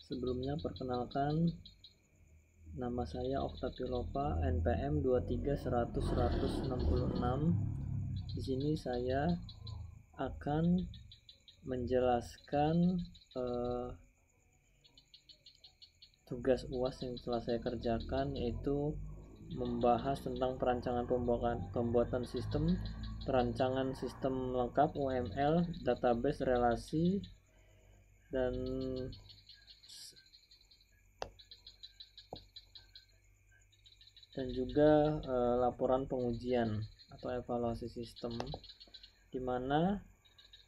Sebelumnya perkenalkan, nama saya Oktapilopa, NPM 23.100.166. Di sini saya akan menjelaskan tugas UAS yang telah saya kerjakan, yaitu membahas tentang perancangan pembuatan sistem, perancangan sistem lengkap UML, database, relasi, dan juga laporan pengujian atau evaluasi sistem, di mana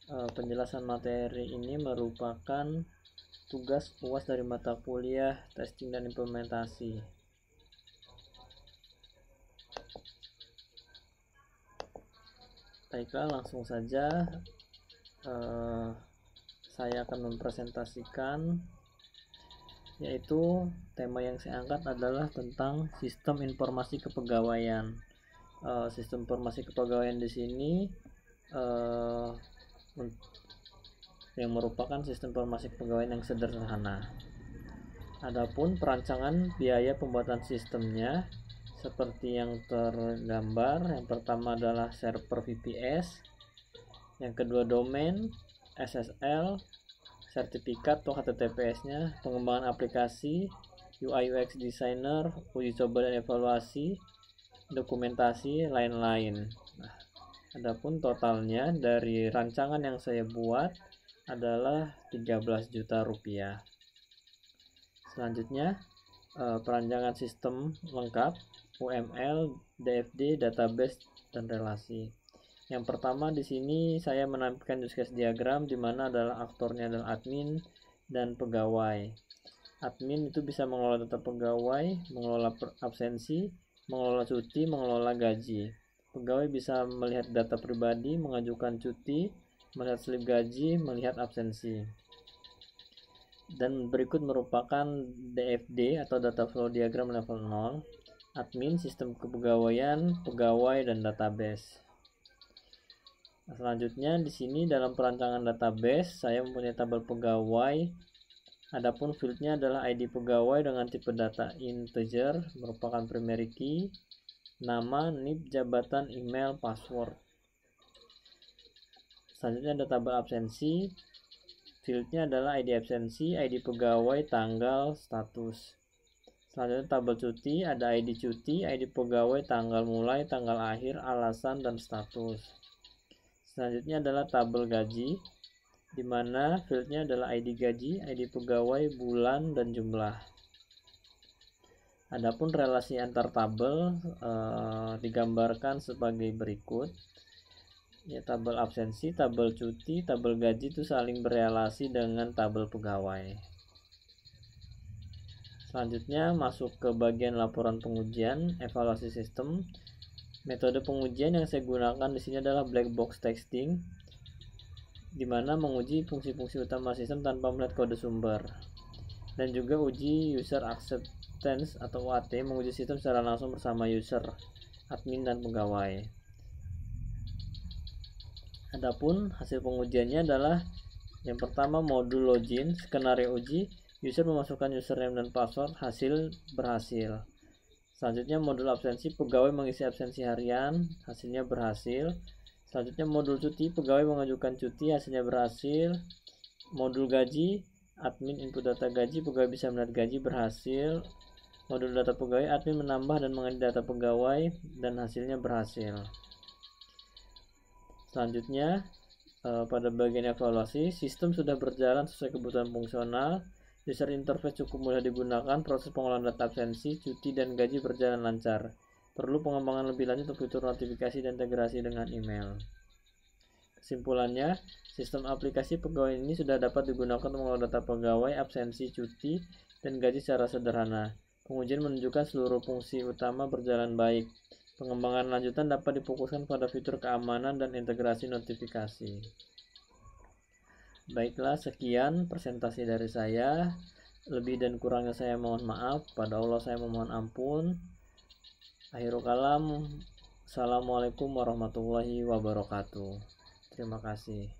penjelasan materi ini merupakan tugas UAS dari mata kuliah testing dan implementasi. Baiklah, langsung saja saya akan mempresentasikan, yaitu tema yang saya angkat adalah tentang sistem informasi kepegawaian. Sistem informasi kepegawaian di sini yang merupakan sistem informasi kepegawaian yang sederhana. Adapun perancangan biaya pembuatan sistemnya seperti yang tergambar. Yang pertama adalah server VPS, yang kedua domain, SSL, sertifikat atau HTTPS-nya, pengembangan aplikasi, UI UX designer, uji coba dan evaluasi, dokumentasi, lain-lain. Nah, adapun totalnya dari rancangan yang saya buat adalah 13 juta rupiah. Selanjutnya perancangan sistem lengkap UML, DFD, database, dan relasi. Yang pertama di sini saya menampilkan use case diagram, di mana adalah aktornya adalah admin dan pegawai. Admin itu bisa mengelola data pegawai, mengelola absensi, mengelola cuti, mengelola gaji. Pegawai bisa melihat data pribadi, mengajukan cuti, melihat slip gaji, melihat absensi. Dan berikut merupakan DFD atau data flow diagram level 0, admin, sistem kepegawaian, pegawai, dan database. Selanjutnya di sini dalam perancangan database saya mempunyai tabel pegawai. Adapun fieldnya adalah ID pegawai dengan tipe data integer, merupakan primary key, nama, NIP, jabatan, email, password. Selanjutnya ada tabel absensi. Fieldnya adalah ID absensi, ID pegawai, tanggal, status. Selanjutnya tabel cuti, ada ID cuti, ID pegawai, tanggal mulai, tanggal akhir, alasan, dan status. Selanjutnya adalah tabel gaji, di mana fieldnya adalah ID gaji, ID pegawai, bulan, dan jumlah. Adapun relasi antar tabel digambarkan sebagai berikut. Ya, tabel absensi, tabel cuti, tabel gaji itu saling berelasi dengan tabel pegawai. Selanjutnya masuk ke bagian laporan pengujian, evaluasi sistem. Metode pengujian yang saya gunakan di sini adalah black box testing, di mana menguji fungsi-fungsi utama sistem tanpa melihat kode sumber. Dan juga uji user acceptance atau UAT, menguji sistem secara langsung bersama user, admin, dan pegawai. Adapun hasil pengujiannya adalah yang pertama modul login, skenario uji, user memasukkan username dan password, hasil berhasil. Selanjutnya modul absensi, pegawai mengisi absensi harian, hasilnya berhasil. Selanjutnya modul cuti, pegawai mengajukan cuti, hasilnya berhasil. Modul gaji, admin input data gaji, pegawai bisa melihat gaji, berhasil. Modul data pegawai, admin menambah dan mengedit data pegawai, dan hasilnya berhasil. Selanjutnya pada bagian evaluasi, sistem sudah berjalan sesuai kebutuhan fungsional, user interface cukup mudah digunakan, proses pengolahan data absensi, cuti, dan gaji berjalan lancar. Perlu pengembangan lebih lanjut untuk fitur notifikasi dan integrasi dengan email. Kesimpulannya, sistem aplikasi pegawai ini sudah dapat digunakan untuk mengelola data pegawai, absensi, cuti, dan gaji secara sederhana. Pengujian menunjukkan seluruh fungsi utama berjalan baik. Pengembangan lanjutan dapat difokuskan pada fitur keamanan dan integrasi notifikasi. Baiklah, sekian presentasi dari saya. Lebih dan kurangnya saya mohon maaf. Pada Allah saya memohon ampun. Akhirul kalam. Assalamualaikum warahmatullahi wabarakatuh. Terima kasih.